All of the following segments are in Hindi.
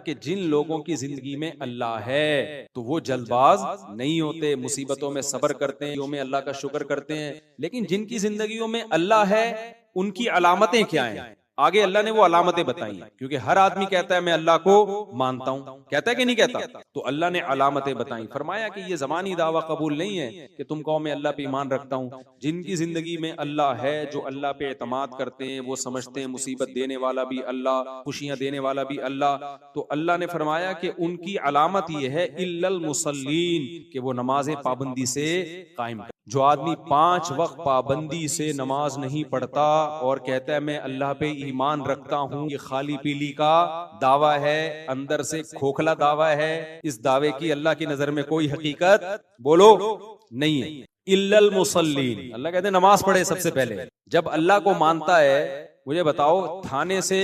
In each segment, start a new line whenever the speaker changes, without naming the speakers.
कि जिन लोगों की जिंदगी में अल्लाह है तो वो जल्दबाज नहीं होते, मुसीबतों में सब्र करते हैं, में अल्लाह का शुक्र करते हैं। लेकिन जिनकी जिंदगियों में अल्लाह है उनकी अलामतें क्या हैं? आगे अल्लाह ने वो अलामतें बताई हैं, क्योंकि हर आदमी कहता है मैं अल्लाह को मानता हूं, कहता है कि नहीं कहता? तो अल्लाह ने अलामतें बताई, फरमाया कि ये ज़बानी दावा कबूल नहीं है कि तुम कहो मैं अल्लाह पे ईमान रखता हूं। जिनकी जिंदगी में अल्लाह है, जो अल्लाह पे एतमाद करते हैं, वो समझते हैं मुसीबत देने वाला भी अल्लाह, खुशियां देने वाला भी अल्लाह, तो अल्लाह ने फरमाया कि उनकी अलामत ये है इल्लल मुसल्लीन, कि वो नमाजें पाबंदी से कायम। जो आदमी 5 वक्त पाबंदी से नमाज नहीं पढ़ता और कहता है मैं अल्लाह पे ईमान रखता हूं, ये खाली पीली का दावा है, अंदर से खोखला दावा है। इस दावे की अल्लाह की नजर में कोई हकीकत बोलो नहीं है। इल्लल मुसल्लीन, अल्लाह कहते हैं नमाज पढ़े सबसे पहले। जब अल्लाह को मानता है, मुझे बताओ थाने से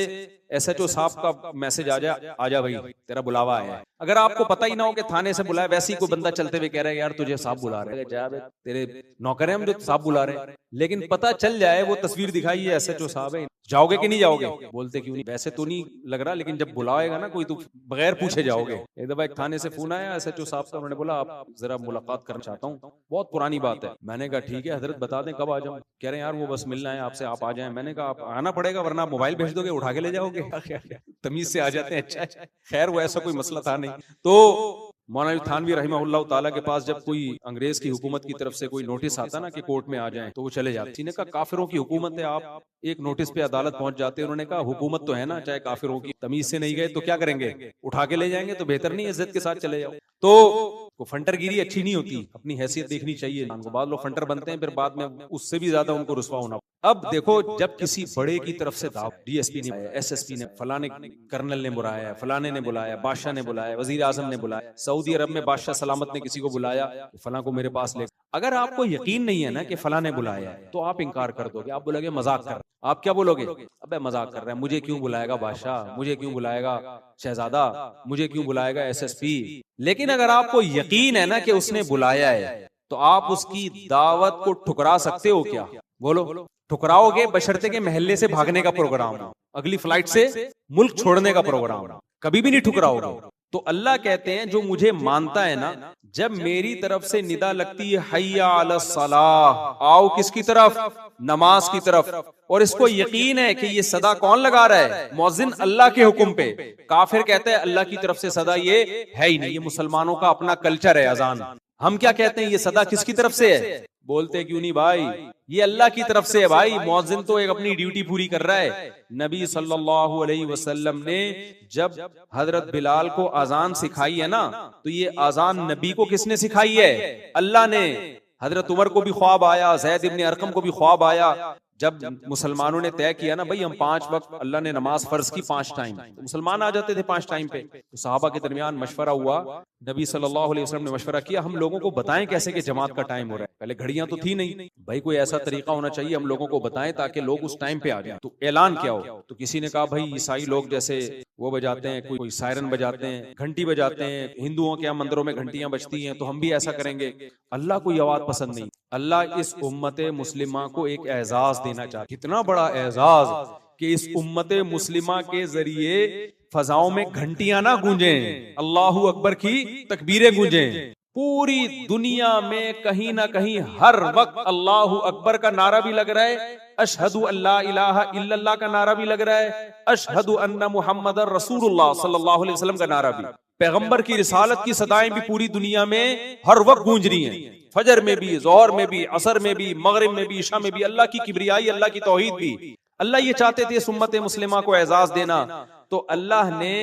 SHO साहब का मैसेज आ जा भाई तेरा बुलावा आया है। अगर आपको पता ही ना हो कि थाने से बुलाया, वैसे ही कोई बंदा चलते हुए कह रहा है यार तुझे साहब बुला रहे हैं, जा तेरे नौकर हैं हम जो साहब बुला रहे हैं, लेकिन पता चल जाए वो तस्वीर दिखाई है SHO साहब है, जाओगे कि नहीं जाओगे? बोलते क्यों नहीं? वैसे तो नहीं लग रहा, लेकिन जब बुलाएगा ना कोई तो बगैर पूछे जाओगे। एक दफा एक थाने से फोन आया SHO साहब का, उन्होंने बोला आप जरा मुलाकात करना चाहता हूँ, बहुत पुरानी बात है। मैंने कहा ठीक है हजरत बता दें कब आ जाऊँ? कह रहे हैं यार वो बस मिलना है आपसे, आप आ जाएं। मैंने कहा आप आना पड़ेगा वरना आप मोबाइल भेज दोगे, उठा के ले जाओगे। तमीज से आ जाते हैं। अच्छा खैर वो ऐसा कोई मसला था नहीं। तो मौलाना थानवी रहमहुल्लाह ताला के पास जब कोई अंग्रेज की हुकूमत की तरफ से कोई नोटिस आता ना कि कोर्ट में आ जाएं, तो वो चले जाते। किसी ने कहा काफिरों की हुकूमत है, आप एक नोटिस पे अदालत पहुंच जाते हैं। उन्होंने कहा हुकूमत तो है ना, चाहे काफिरों की, तमीज से नहीं गए तो क्या करेंगे? उठा के ले जाएंगे, तो बेहतर नहीं इज्जत के साथ चले जाओ। तो फंटरगिरी अच्छी नहीं होती, अपनी हैसियत देखनी चाहिए। बाद लोग फंटर बनते हैं, फिर बाद में उससे भी ज्यादा उनको रुसवा होना। अब देखो जब किसी बड़े की तरफ से दाव, DSP ने, SSP ने, फलाने कर्नल ने बुलाया, फलाने ने बुलाया, बादशाह ने बुलाया, वजीर आजम ने बुलाया, सऊदी अरब में बादशाह सलामत ने किसी को बुलाया, फला को मेरे पास ले। अगर आपको यकीन नहीं है ना कि फला ने बुलाया है, तो आप इनकार कर दोगे, आप बोलोगे मजाक कर। आप क्या बोलोगे? अबे मजाक कर रहा है, मुझे क्यों बुलाएगा बादशाह, मुझे क्यों बुलाएगा शहजादा, मुझे क्यों बुलाएगा SSP। लेकिन अगर आपको यकीन है ना कि उसने बुलाया है, तो आप उसकी दावत को ठुकरा सकते हो क्या? बोलो ठुकराओगे? बशर्ते के महल्ले से भागने का प्रोग्राम हो, अगली फ्लाइट से मुल्क छोड़ने का प्रोग्राम हो, कभी भी नहीं ठुकराओगे। तो अल्लाह कहते हैं जो मुझे मानता है ना, जब मेरी तरफ से निदा लगती है हय्या अलस सलाह, आओ किसकी तरफ? नमाज की तरफ। और इसको यकीन है कि ये सदा कौन लगा रहा है? मौजिन अल्लाह के हुक्म पे। काफिर कहते हैं अल्लाह की तरफ से सदा ये है ही नहीं, ये मुसलमानों का अपना कल्चर है अजान। हम क्या कहते हैं? ये सदा किसकी तरफ से है? बोलते क्यों नहीं भाई? ये अल्लाह की तरफ से है भाई। मौजिन तो एक अपनी ड्यूटी पूरी कर रहा है। नबी सल्लल्लाहु अलैहि वसल्लम ने जब हजरत बिलाल को अजान सिखाई है ना, तो ये अजान नबी को किसने सिखाई है? अल्लाह ने। हजरत उमर को भी ख्वाब आया, ज़ैद इब्न अरकम को भी ख्वाब आया। जब मुसलमानों ने तय किया ना भाई हम 5 वक्त, अल्लाह ने नमाज फर्ज की 5 टाइम, तो मुसलमान आ जाते थे 5 टाइम पे। तो सहाबा के दरमियान मशवरा हुआ, नबी सल्लल्लाहु अलैहि वसल्लम ने मशवरा किया हम लोगों को बताएं कैसे कि जमात का टाइम हो रहा है। पहले घड़ियां तो थी नहीं भाई, कोई ऐसा तरीका होना चाहिए हम लोगों को बताएं ताकि लोग उस टाइम पे आ जाएं। तो ऐलान क्या हो? तो किसी ने कहा भाई ईसाई लोग जैसे वो बजाते हैं, कोई सायरन बजाते हैं, घंटी बजाते हैं, हिंदुओं के यहाँ मंदिरों में घंटियां बजती हैं, तो हम भी ऐसा करेंगे। अल्लाह को ये आवाज पसंद नहीं। अल्लाह इस उम्मत मुस्लिमा को एक एजाज देना चाहता। कितना बड़ा एजाज कि इस उम्मत मुस्लिमा के जरिए फजाओं में घंटियां ना गूंजें, अल्लाहू अकबर की तकबीरें गूंजें। पूरी दुनिया में कहीं ना कहीं हर वक्त अल्लाहू अकबर का नारा भी लग रहा है, अशहदु अल्ला इलाहा इल्लल्लाह का नारा भी लग रहा है, अशहदु अन्ना मुहम्मदर रसूलुल्लाह सल्लल्लाहु अलैहि वसल्लम का नारा भी। पैगंबर की रिसालत की सदाएं भी पूरी दुनिया में हर वक्त गूंज रही हैं। फजर में भी, जोहर में भी, असर में भी, मगरिब में भी, इशा में भी, अल्लाह की किबरियाई, अल्लाह की तौहीद भी। अल्लाह ये चाहते थे इस उम्मत मुस्लिमा को एजाज देना, तो अल्लाह ने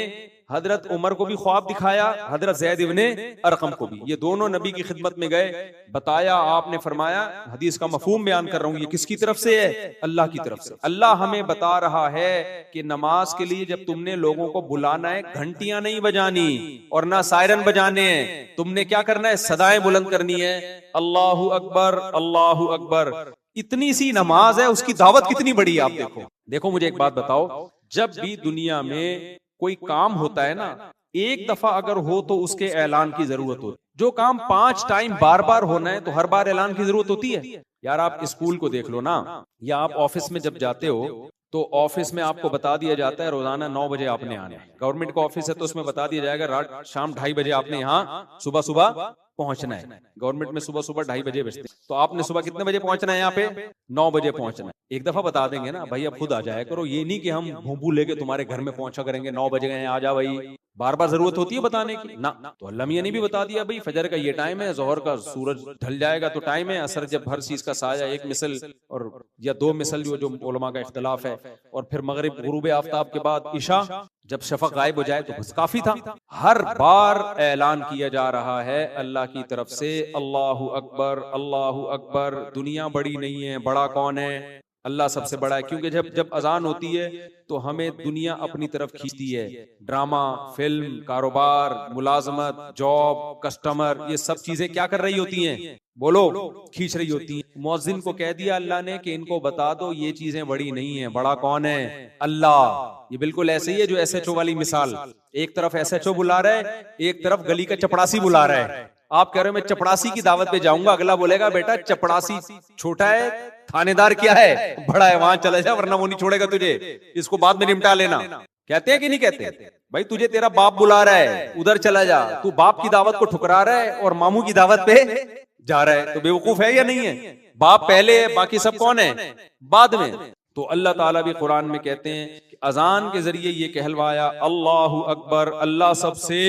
हजरत उमर को भी ख्वाब दिखाया, हजरत ज़ैद इब्ने अरकम को भी। ये दोनों नबी की खिदमत में गए, बताया, आपने फरमाया, हदीस का मफहूम बयान कर रहा हूं, ये किसकी तरफ से है? अल्लाह की तरफ से। अल्लाह हमें बता रहा है कि नमाज के लिए जब तुमने लोगों को बुलाना है, घंटियां नहीं बजानी और ना सायरन बजाने हैं, तुमने क्या करना है? सदाएं बुलंद करनी है, अल्लाहू अकबर, अल्लाहू अकबर। इतनी सी नमाज है, उसकी दावत कितनी बड़ी है आप देखो। देखो मुझे एक बात बताओ, जब भी दुनिया में कोई काम होता है ना, एक दफा अगर हो तो उसके ऐलान की जरूरत होती। जो काम 5 टाइम बार बार होना है तो हर बार ऐलान की जरूरत होती है। यार आप स्कूल को देख लो ना, या आप ऑफिस में जब जाते हो तो ऑफिस में आपको बता दिया जाता है रोजाना 9 बजे आपने आना है। गवर्नमेंट का ऑफिस है तो उसमें बता दिया जाएगा रात शाम 2:30 बजे आपने यहाँ सुबह सुबह पहुंचना है। गवर्नमेंट में सुबह सुबह 2:30 बजे बजते हैं, तो आपने सुबह कितने बजे पहुंचना है यहाँ पे? 9 बजे पहुंचना है। एक दफा बता देंगे ना भाई, अब खुद आ जाया करो, ये नहीं कि हम भूबू लेके तुम्हारे घर में पहुंचा करेंगे 9 बजे गए आ जा भाई, बार बार जरूरत होती है बताने की ना। तो अल्लाह मियां ने भी बता दिया भाई फजर का ये टाइम है, जोहर का सूरज ढल जाएगा तो टाइम है, असर जब हर चीज का साया 1 मिसल और या 2 मिसल जो उलमा का इख्तिलाफ है, और फिर मगरिब गुरूब आफ्ताब के बाद इशा जब शफक गायब हो जाए तो बस काफी था। हर बार ऐलान किया जा रहा है अल्लाह की तरफ से, अल्लाहु अकबर अल्लाहु अकबर, दुनिया बड़ी नहीं है, बड़ा कौन है? अल्लाह सबसे बड़ा है। क्योंकि जब अजान होती है तो हमें दुनिया अपनी तरफ खींचती है, ड्रामा, फिल्म, कारोबार, मुलाजमत, जॉब, कस्टमर, ये सब चीजें क्या कर रही होती हैं? बोलो, खींच रही होती हैं। मुअज्जिन को कह दिया अल्लाह ने कि इनको बता दो ये चीजें बड़ी नहीं है, बड़ा कौन है? अल्लाह। ये बिल्कुल ऐसे ही है जो SHO वाली मिसाल, एक तरफ SHO बुला रहा है, एक तरफ गली का चपड़ासी बुला रहा है। आप कह रहे हो मैं चपड़ासी की दावत पे जाऊंगा, अगला बोलेगा बेटा चपड़ासी छोटा है, थानेदार क्या है, बड़ा है, वहां चला जा वरना वो नहीं छोड़ेगा तुझे, इसको बाद में निपटा लेना। कहते हैं कि नहीं कहते? भाई तुझे तेरा बाप बुला रहा है, उधर चला जा, तू बाप की दावत को ठुकरा रहा है और मामू की दावत पे जा रहा है, तो बेवकूफ है या नहीं है? बाप पहले है, बाकी सब कौन है? बाद में। तो अल्लाह ताला भी कुरान में कहते हैं कि अजान के जरिए ये कहलवाया अल्लाहु अकबर, अल्लाह सबसे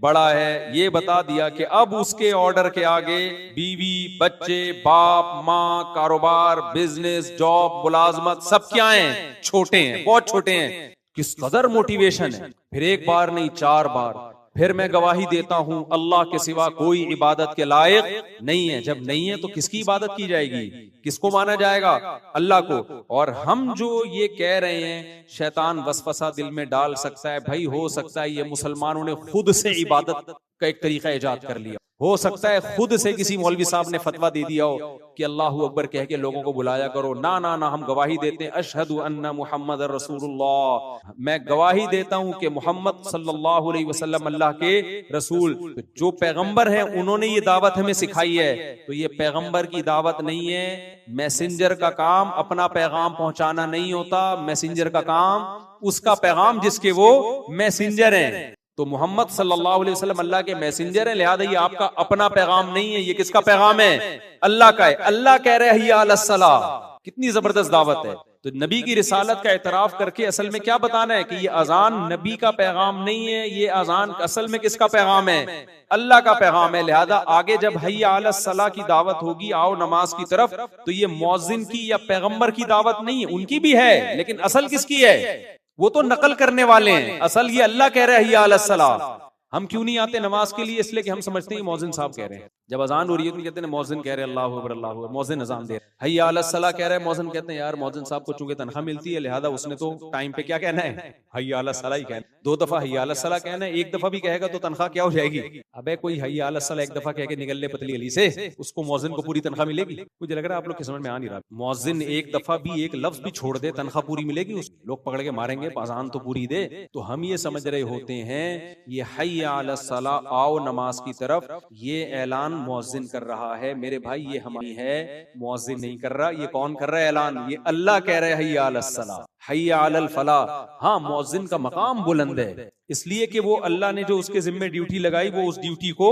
बड़ा है। ये बता दिया कि अब उसके ऑर्डर के आगे बीवी, बच्चे, बाप, माँ, कारोबार, बिजनेस, जॉब, मुलाजमत सब क्या हैं? छोटे हैं, बहुत छोटे हैं। किस कदर मोटिवेशन है। फिर एक बार नहीं 4 बार, फिर मैं गवाही देता हूं अल्लाह के सिवा कोई इबादत के लायक नहीं है। जब नहीं है तो किसकी इबादत की जाएगी? किसको माना जाएगा? अल्लाह को। और हम जो ये कह रहे हैं शैतान वसवसा दिल में डाल सकता है, भाई हो सकता है ये मुसलमानों ने खुद से इबादत का एक तरीका इजाद कर लिया, हो सकता है खुद से किसी मौलवी साहब ने फतवा दे दिया हो कि अल्लाहु अकबर कह के लोगों को बुलाया करो। ना ना ना, हम गवाही देते हैं अशहदु अन्ना मुहम्मद रसूलुल्लाह, मैं गवाही देता हूं कि मोहम्मद सल्लल्लाहु अलैहि वसल्लम अल्लाह के रसूल। तो जो पैगंबर हैं उन्होंने ये दावत हमें सिखाई है, तो ये पैगंबर की दावत नहीं है। मैसेंजर का काम अपना पैगाम पहुंचाना नहीं होता, मैसेंजर का काम उसका पैगाम जिसके वो मैसेंजर हैं। तो मोहम्मद सल्लल्लाहु अलैहि वसल्लम अल्लाह के मैसेंजर है, लिहाजा ये आपका अपना पैगाम नहीं है, ये किसका पैगाम है? अल्लाह का है। अल्लाह कह रहे हैं हय्या अलस सलाह, कितनी जबरदस्त दावत है। तो नबी की रिसालत का एतराफ करके असल में क्या बताना है कि ये अजान नबी का पैगाम नहीं है, ये अजान असल में किसका पैगाम है? अल्लाह का पैगाम है। लिहाजा आगे जब हय्या अलस सलाह की दावत होगी, आओ नमाज की तरफ, तो ये मुअज्जिन की या पैगंबर की दावत नहीं है, उनकी भी है, लेकिन असल किसकी है? वो तो नकल करने वाले हैं, असल ये अल्लाह कह रहे हैं हय्या अलस सलाह। हम क्यों नहीं आते नमाज के लिए? इसलिए कि हम समझते हैं मौजिन साहब कह रहे हैं। जब अजान हो रही है तो कहते हैं मौजिन कह रहे हैं अल्लाहु अकबर अल्लाहु अकबर, मौजिन अजान दे रहे हैं। हय्या अलस सलाह कह रहे हैं, मौजिन कहते हैं यार मौजिन साहब को चूंकि तनख्वाह मिलती है लिहाजा उसने तो टाइम पे क्या कहना है? हय्या अलस सलाह ही कहना। 2 दफा हय्या अलस सलाह कहना है, 1 दफा भी कहेगा तो तनख्वाह क्या हो जाएगी? अबे कोई हय्या अलस सलाह 1 दफा कह के निकल ले पतली गली से, उसको मौजिन को पूरी तनख्वाह मिलेगी? मुझे लग रहा है आप लोग की समझ में आ नहीं रहा। मौजिन 1 दफा भी एक लफ्ज भी छोड़ दे तनख्वाह पूरी मिलेगी? उस लोग पकड़ के मारेंगे, अजान तो पूरी दे। तो हम ये समझ रहे होते हैं ये हय्या अलस सलाह, आओ नमाज की तरफ, ये ऐलान मुअज्जिन कर रहा है। मेरे भाई ये हमारी है, मुअज्जिन नहीं कर रहा। ये कौन कर रहा है ऐलान? ये अल्लाह कह रहे हैं हय्या अलस सलाह, हय्या अलल फलाह। हाँ, मुअज्जिन का मकाम बुलंद है, इसलिए कि वो अल्लाह ने जो उसके जिम्मे ड्यूटी लगाई वो उस ड्यूटी को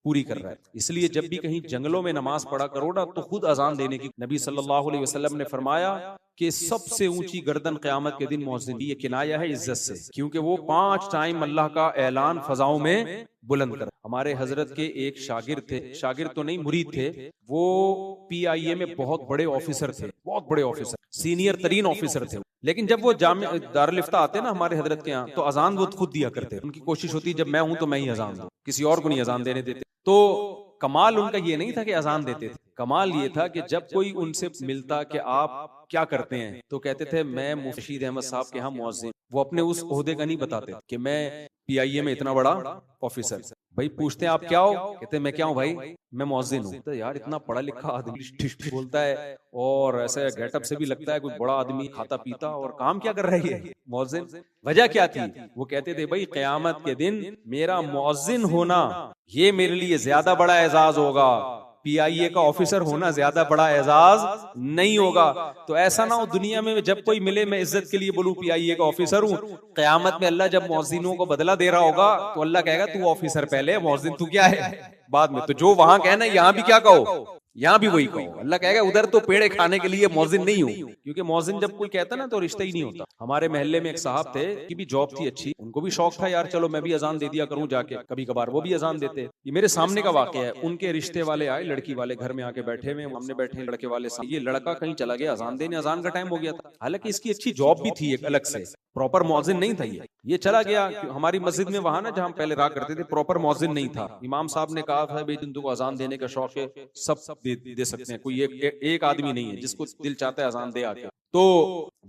पूरी कर रहा है। इसलिए जब भी कहीं जंगलों में नमाज पढ़ा करो ना तो खुद अजान देने की। नबी सल्लल्लाहु अलैहि वसल्लम ने फरमाया कि सबसे ऊंची गर्दन क़यामत के दिन मुअज्जिन की। ये किनाया है इज्जत से, क्योंकि वो 5 टाइम अल्लाह का ऐलान फजाओं में बुलंद कर। हमारे हजरत के एक शागिर्द थे, शागिर्द तो नहीं मुरीद थे, वो PIA में बहुत बड़े ऑफिसर थे, बहुत बड़े ऑफिसर, सीनियर तरीन ऑफिसर थे। लेकिन जब वो जामिया दारुल इफ्ता आते ना हमारे हजरत के यहाँ, तो अजान वो खुद दिया करते। उनकी कोशिश होती जब मैं हूं तो मैं ही अजान दूं, किसी और को नहीं अजान देने देते। तो कमाल उनका ये नहीं था कि अजान देते थे, कमाल ये था कि जब कोई उनसे मिलता कि आप क्या करते हैं, तो कहते थे मैं मुर्शीद अहमद साहब के यहाँ मुअज्जिन। वो अपने उस ओहदे का नहीं बताते कि मैं PIA में इतना बड़ा ऑफिसर। भाई पूछते हैं आप क्या हो? कहते हैं मैं क्या हूँ भाई, मैं मुअज्जिन हूँ। तो यार इतना पढ़ा लिखा आदमी ठिश ठिश बोलता है और ऐसे गेटअप से भी लगता है कुछ बड़ा आदमी, खाता पीता, और काम क्या कर रही है मुअज्जिन? वजह क्या थी? वो कहते थे भाई क़यामत के दिन मेरा मुअज्जिन होना ये मेरे लिए ज्यादा बड़ा एजाज होगा, PIA का ऑफिसर होना ज्यादा बड़ा एजाज नहीं होगा। तो ऐसा ना हो दुनिया में जब कोई मिले मैं इज्जत के लिए बोलूं PIA का ऑफिसर हूं, क़यामत में अल्लाह जब मौज़िनों को बदला दे रहा होगा तो अल्लाह कहेगा तू ऑफिसर पहले, मौज़िन तू क्या है बाद में। तो जो वहां कहना यहाँ भी क्या कहो, यहाँ भी वही कहो। अल्लाह कहेगा उधर तो पेड़े खाने के लिए मौजिन नहीं हूँ, क्योंकि मौजिन जब कोई कहता ना तो रिश्ता ही नहीं होता। हमारे मोहल्ले में एक साहब थे कि भी जॉब थी अच्छी, उनको भी शौक था यार चलो मैं भी अजान दे दिया करूं जाके, कभी कभार वो भी अजान देते। ये मेरे सामने का वाकया है। उनके रिश्ते वाले आए, लड़की वाले घर में आके बैठे हुए, हमने बैठे लड़के वाले, ये लड़का कहीं चला गया अजान देने, अजान का टाइम हो गया था। हालांकि इसकी अच्छी जॉब भी थी एक अलग से, प्रॉपर मौजिन नहीं था ये चला गया। हमारी मस्जिद में वहां ना जहां पहले रहा करते थे प्रॉपर मौजिन नहीं था। इमाम साहब ने कहा था भाई तुमको अजान देने का शौक है, सब दे सकते हैं, कोई एक आदमी नहीं है जिसको दिल चाहता है अजान दे आके। तो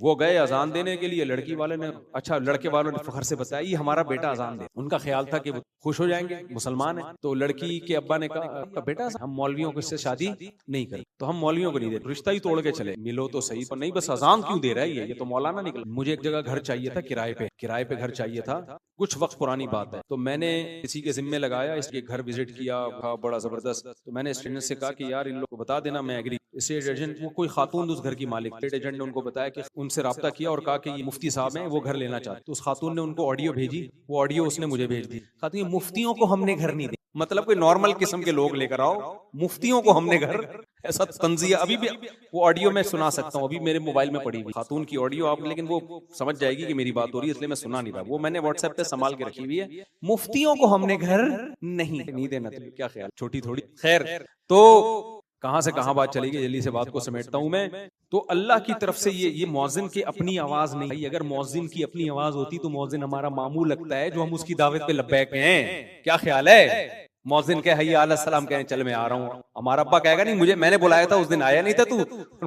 वो गए अजान देने के लिए, लड़की वाले ने, अच्छा लड़के वालों ने फखर से बताया ये हमारा बेटा अजान दे। उनका ख्याल था कि वो खुश हो जाएंगे, मुसलमान है। तो लड़की के अब्बा ने कहा आपका बेटा, हम मौलवियों को इससे शादी नहीं करें, तो हम मौलवियों को नहीं दे, रिश्ता ही तोड़ के चले, मिलो तो सही पर नहीं बस अजान क्यों दे रहा है ये तो मौलाना निकला। मुझे एक जगह घर चाहिए था किराए पे घर चाहिए था, कुछ वक्त पुरानी बात है। तो मैंने किसी के जिम्मे लगाया, इसके घर विजिट किया, बड़ा जबरदस्त। तो मैंने स्टेट से कहा कि यार इन लोग को बता देना मैं एग्री। स्टेट एजेंट, वो कोई खातून उस घर की मालिक, स्टेट एजेंट ने उनको बताया कि उनसे राब्ता किया और कहा कि ये मुफ्ती साहब हैं, वो घर लेना चाहते। तो उस खातून ने उनको ऑडियो भेजी, वो ऑडियो उसने मुझे भेज दी। खातून ये मुफ्तियों को हमने घर नहीं दिया, मतलब कोई नॉर्मल किस्म के लोग लेकर आओ, मुफ्तियों को हमने घर, ऐसा तंजिया। अभी भी वो ऑडियो मैं सुना सकता हूँ, अभी मेरे मोबाइल में पड़ी हुई खातून की ऑडियो आप, लेकिन वो समझ जाएगी कि मेरी बात हो रही है इसलिए मैं सुना नहीं रहा। वो मैंने व्हाट्सएप पे संभाल के रखी हुई है। मुफ्तियों को हमने घर नहीं देना, तो क्या ख्याल, छोटी थोड़ी। खैर, तो कहां से कहां बात चली गई, जल्दी से बात को समेटता हूं मैं। तो अल्लाह की तरफ से ये मौजिन की अपनी आवाज नहीं है। अगर मौजिन की अपनी आवाज होती तो मौजिन हमारा मामू लगता है जो हम उसकी दावत पे लब्बैक हैं। क्या ख्याल है, मौजिन के हय्या अला सलाम कहें चल मैं आ रहा हूँ, हमारा अब्बा कहेगा नहीं मैंने बुलाया था उस दिन आया नहीं था तू,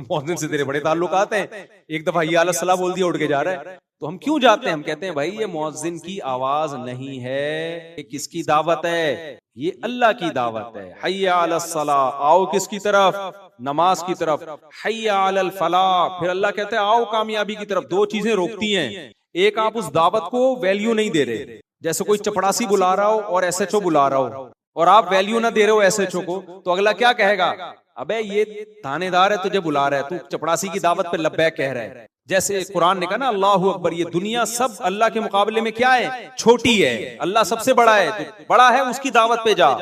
मौजिन से तेरे बड़े ताल्लुकात हैं, एक दफा हय्या अला सलाम बोल दिया उठ के जा रहा है। तो हम क्यों जाते हैं, हम कहते हैं भाई ये मौजिन की आवाज नहीं है, ये किसकी दावत है, ये अल्लाह की दावत है। हय्या अला सलाह, आओ किसकी तरफ, नमाज की तरफ। हय्या अल फलाह, फिर अल्लाह कहते हैं आओ कामयाबी की तरफ। दो चीजें रोकती हैं, एक आप उस दावत को वैल्यू नहीं दे रहे, जैसे कोई चपड़ासी बुला रहा हो और SHO बुला रहा हो और आप वैल्यू ना दे रहे हो SHO को, तो अगला क्या कहेगा, अबे ये थानेदार है तुझे बुला रहा है, तू चपड़ासी की दावत पे लब्बैक कह रहा है। जैसे कुरान ने कहा ना अल्लाहु अकबर, ये दुनिया सब अल्लाह के मुकाबले में क्या है, छोटी है, अल्लाह सबसे बड़ा है, तो बड़ा है उसकी दावत पे जा।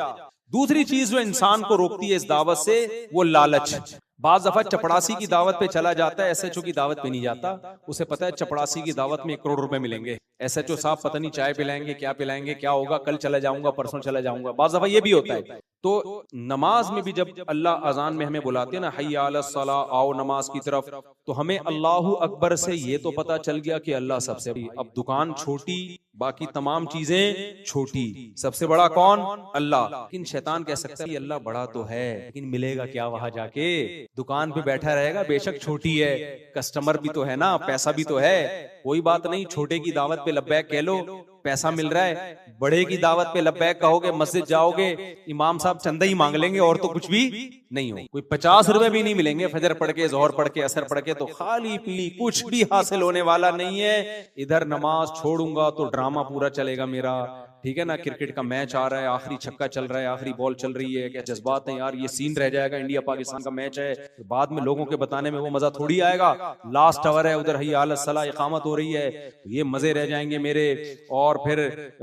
दूसरी चीज जो इंसान को रोकती है इस दावत से, वो लालच। बाज दफा चपड़ासी की दावत पे चला जाता है, SHO की दावत पे नहीं जाता, उसे पता है चपड़ासी की दावत में 1 करोड़ रुपए मिलेंगे, SHO साहब पता नहीं चाय पिलाएंगे, क्या पिलाएंगे, क्या होगा, कल चला जाऊंगा, परसों चला जाऊंगा। बाज दफा ये भी होता है। तो नमाज में भी जब अल्लाह अजान में हमें बुलाते हैं ना, हय्या अला सलाह, आओ नमाज की तरफ, तो हमें अल्लाहु अकबर से ये तो पता चल गया कि अल्लाह सबसे बड़ी। अब दुकान छोटी, बाकी तमाम चीजें छोटी, सबसे बड़ा कौन, अल्लाह। लेकिन शैतान कह सकता है अल्लाह बड़ा तो है, लेकिन मिलेगा क्या वहां जाके, दुकान पे बैठा रहेगा, बेशक छोटी है, कस्टमर भी तो है ना, पैसा भी तो है, कोई बात नहीं, छोटे की दावत पे लब्बैक कह लो, पैसा मिल रहा है। बड़े की दावत पे लब्बैक कहोगे, मस्जिद जाओगे, इमाम साहब चंदा ही मांग लेंगे और तो कुछ भी नहीं हो, कोई 50 रुपए भी नहीं मिलेंगे, फजर पढ़ के, जोहर पढ़ के, असर पढ़ के, तो खाली पीली, कुछ भी हासिल होने वाला नहीं है। इधर नमाज छोड़ूंगा तो ड्रामा पूरा चलेगा मेरा, ठीक है ना, क्रिकेट का मैच आ रहा है, आखिरी छक्का चल रहा है, आखिरी बॉल चल रही है, क्या जज्बात है यार, ये सीन रह जाएगा, इंडिया पाकिस्तान का मैच है, तो बाद में लोगों के बताने में वो मजा थोड़ी आएगा। लास्ट आवर है, उधर हय्या अला सलाह इकामत हो रही है, ये मजे रह जाएंगे मेरे, और फिर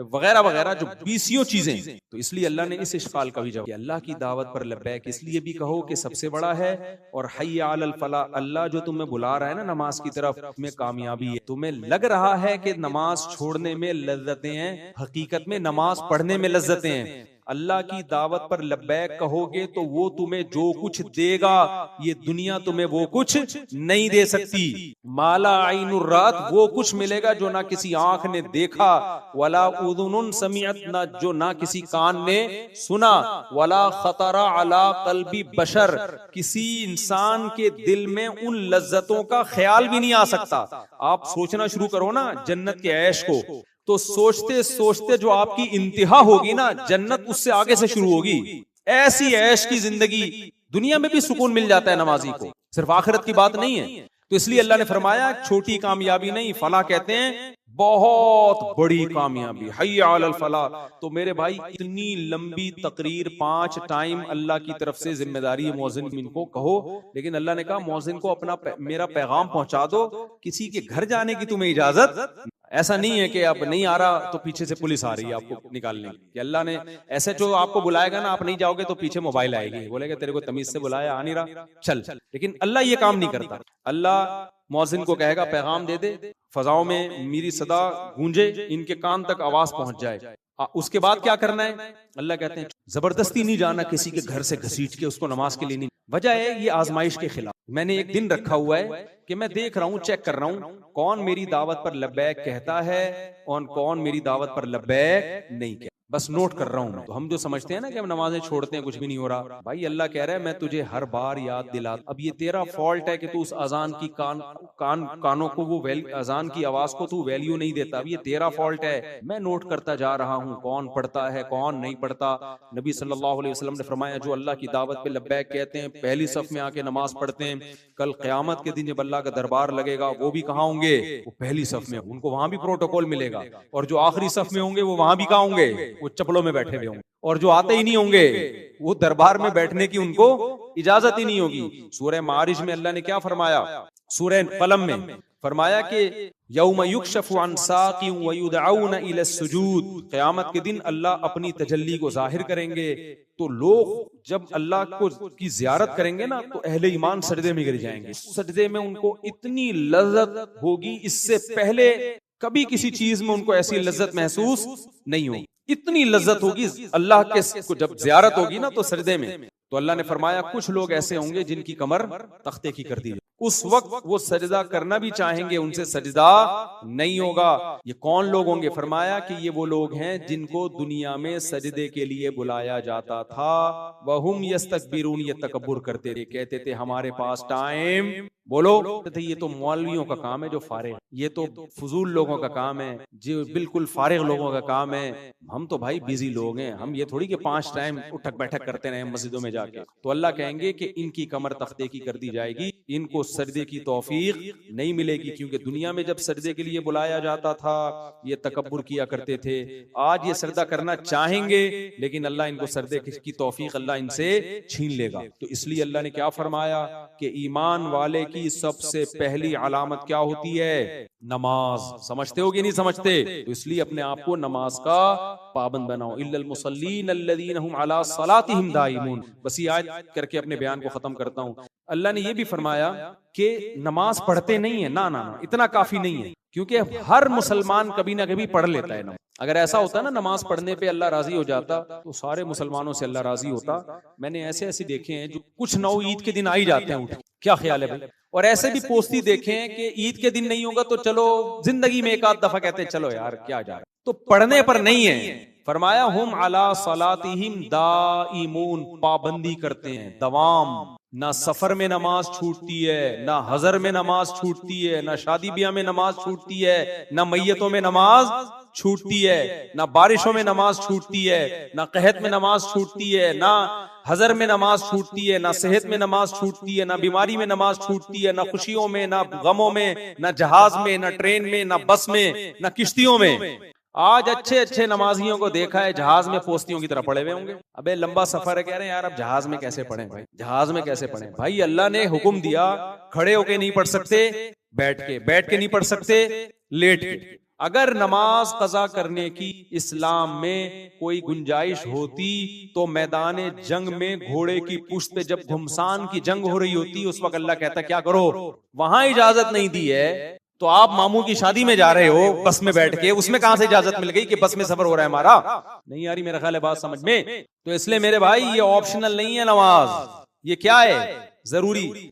वगैरह वगैरह जो 20 चीजें। तो इसलिए अल्लाह ने इस इश्काल का भी जवाब, अल्लाह की दावत पर लब्बैक इसलिए भी कहो कि सबसे बड़ा है, और हय्या अलल फलाह, अल्लाह जो तुम्हें बुला रहा है ना नमाज की तरफ, में कामयाबी है। तुम्हें लग रहा है कि नमाज छोड़ने में लज्जतें हैं, हकीकत में नमाज पढ़ने में लज्जतें हैं। अल्लाह की दावत पर लब्बैक कहोगे तो वो तुम्हें जो कुछ देगा, ये दुनिया तुम्हें वो कुछ नहीं दे सकती। माला आइनुर रात, वो कुछ मिलेगा जो ना किसी आंख ने देखा, वला उदुनुन समिअत, ना जो ना किसी कान ने सुना, वला खतरा अला कल्बी बशर, किसी इंसान के दिल में उन लज्जतों का ख्याल भी नहीं आ सकता। आप सोचना शुरू करो ना जन्नत के ऐश को, तो सोचते सोचते जो आपकी इंतहा होगी ना, जन्नत उससे आगे से शुरू होगी। ऐसी ऐश की जिंदगी, दुनिया में भी सुकून मिल जाता है नमाजी को, सिर्फ आखिरत की बात नहीं है। तो इसलिए अल्लाह ने फरमाया छोटी कामयाबी नहीं, फलाह कहते हैं बहुत बड़ी कामयाबी, हय्या अलल फलाह। तो मेरे भाई इतनी लंबी तकरीर 5 टाइम अल्लाह की तरफ से जिम्मेदारी है मौजिन, इनको कहो। लेकिन अल्लाह ने कहा मौजिन को अपना मेरा पैगाम पहुंचा दो, किसी के घर जाने की तुम्हें इजाजत। ऐसा नहीं है कि अब नहीं आ रहा तो पीछे से पुलिस आ रही है आपको निकालने की। अल्लाह ने ऐसे जो आपको बुलाएगा ना, आप नहीं जाओगे तो पीछे मोबाइल आएगी, बोलेगा तेरे को तमीज से बुलाया, आ नहीं रहा, चल। लेकिन अल्लाह ये काम नहीं करता। अल्लाह मौजिन को कहेगा पैगाम दे दे, फजाओं में मेरी सदा गूंजे, इनके कान तक आवाज पहुंच जाए। उसके बाद क्या करना है? अल्लाह कहते हैं जबरदस्ती नहीं जाना किसी के घर से घसीट के उसको नमाज के लिए नहीं। वजह है ये आजमाइश के खिलाफ। मैंने एक दिन रखा हुआ है कि मैं देख रहा हूं, चेक कर रहा हूं कौन मेरी दावत पर लब्बैक कहता है और कौन मेरी दावत पर लब्बैक नहीं कहता। बस नोट कर रहा हूं मैं। तो हम जो समझते हैं ना कि हम नमाजें छोड़ते हैं कुछ भी नहीं हो रहा, भाई अल्लाह कह रहा है मैं तुझे हर बार याद दिला। अब ये तेरा फॉल्ट है कि तू उस अजान की कानों को वो अजान की आवाज को तू वैल्यू नहीं देता। अब ये तेरा फॉल्ट है। मैं नोट करता जा रहा हूं कौन पढ़ता है कौन नहीं पढ़ता। नबी सल्लल्लाहु अलैहि वसल्लम ने फरमाया जो अल्लाह की दावत पे लब्बैक कहते हैं, पहली सफ में आके नमाज पढ़ते हैं, कल क़यामत के दिन जब अल्लाह का दरबार लगेगा वो भी कहाँ होंगे? वो पहली सफ में। उनको वहां भी प्रोटोकॉल मिलेगा। और जो आखिरी सफ में होंगे वो वहां भी कहाँ होंगे? वो चप्पलों में बैठे हुए होंगे। और जो आते ही नहीं होंगे वो दरबार में बैठने की उनको इजाजत ही नहीं होगी। सूरह मारिज में अल्लाह ने क्या फरमाया? सूरह कलम में फरमाया कि यौम युक्शफु अन साक़िन व युदऔन इला सुजूद, क़यामत के दिन अल्लाह अपनी तजल्ली को जाहिर करेंगे। तो लोग जब अल्लाह को की ज़ियारत करेंगे ना तो अहले ईमान सजदे में गिर जाएंगे। सजदे में उनको इतनी लज्जत होगी, इससे पहले कभी किसी चीज में उनको ऐसी लज्जत महसूस नहीं होगी। इतनी लज्जत होगी अल्लाह के को जब ज़ियारत होगी ना तो सजदे में। तो अल्लाह ने फरमाया कुछ लोग ऐसे होंगे जिनकी कमर तख्ते की कर दी जाए। उस वक्त वो सजदा करना भी चाहेंगे, उनसे सजदा नहीं होगा। ये कौन लोग होंगे? फरमाया कि ये वो लोग हैं जिनको दुनिया में सजदे के लिए बुलाया जाता था। वहुम यस्तकबिरून, ये तकब्बुर करते थे, कहते थे हमारे पास टाइम, बोलो ये तो मौलवियों का काम है जो फारिग, ये तो फजूल लोगों का काम है, जो बिल्कुल फारिग लोगों का काम है। हम तो भाई बिजी लोग हैं, हम ये थोड़ी कि 5 टाइम उठक बैठक करते रहे मस्जिदों में जाके। तो अल्लाह कहेंगे कि इनकी कमर तख्ते की कर दी जाएगी, इनको सजदे की तौफीक नहीं मिलेगी। क्योंकि दुनिया में जब सजदे के लिए बुलाया जाता था ये तकब्बुर किया करते थे। आज ये सजदा करना चाहेंगे लेकिन अल्लाह इनको सजदे की तौफीक अल्लाह इनसे छीन लेगा। तो इसलिए अल्लाह ने क्या फरमाया कि ईमान वाले की सबसे पहली अलामत क्या होती है? नमाज। समझते हो कि नहीं समझते? तो इसलिए अपने आप को नमाज का पाबंद बनाओ। इल्लल मुसल्लीन अल्लज़ीना हुम अला सलातिहिम दाइमून। बस ये आयत करके अपने बयान को खत्म करता हूँ। अल्लाह ने ये भी फरमाया कि नमाज पढ़ते नहीं है, ना ना ना, इतना काफी नहीं है। क्योंकि हर मुसलमान कभी ना कभी पढ़ लेता है नमाज। अगर ऐसा होता ना नमाज पढ़ने पे अल्लाह राजी हो जाता तो सारे मुसलमानों से अल्लाह राजी होता। मैंने ऐसे ऐसे देखे हैं जो कुछ नौ ईद के दिन आ ही जाते हैं उठ। क्या ख्याल है भाई? और ऐसे भी पोस्ती देखे हैं कि ईद के दिन नहीं होगा तो चलो जिंदगी में एक आध दफा कहते हैं चलो यार क्या जा रहा है। तो पढ़ने पर नहीं है। फरमाया हुम अला सलातिहिम दाइमून, पाबंदी करते हैं, दवाम। ना सफर में नमाज छूटती है, ना हजर में नमाज छूटती है, ना शादी ब्याह में नमाज छूटती है, ना मैयतों में नमाज छूटती है, ना बारिशों में नमाज छूटती है, ना कहत में नमाज छूटती है, ना हजर में नमाज छूटती है, ना सेहत में नमाज छूटती है, ना बीमारी में नमाज छूटती है, ना खुशियों में, ना गमों में, ना जहाज में, ना ट्रेन में, ना बस में, ना किश्तियों में। आज अच्छे अच्छे नमाजियों को देखा है जहाज में पोस्तियों की तरह पड़े हुए होंगे। अबे लंबा सफर है, कह रहे हैं यार अब जहाज में कैसे पढ़ें भाई, जहाज में कैसे पढ़ें? भाई अल्लाह ने हुक्म दिया खड़े होके नहीं पढ़ सकते, बैठ के नहीं पढ़ सकते, लेट के। अगर नमाज कज़ा करने की इस्लाम में कोई गुंजाइश होती तो मैदान जंग में घोड़े की पुश्त पे जब घुमसान की जंग हो रही होती उस वक्त अल्लाह कहता क्या करो, वहां इजाजत नहीं दी है तो आप मामू की शादी में जा रहे हो बस में बैठ के, उसमें कहां से इजाजत मिल गई कि बस में सफर हो रहा है हमारा? नहीं आ रही मेरा ख्याल है बात समझ में। तो इसलिए मेरे भाई ये ऑप्शनल नहीं है नमाज, ये क्या है? जरूरी।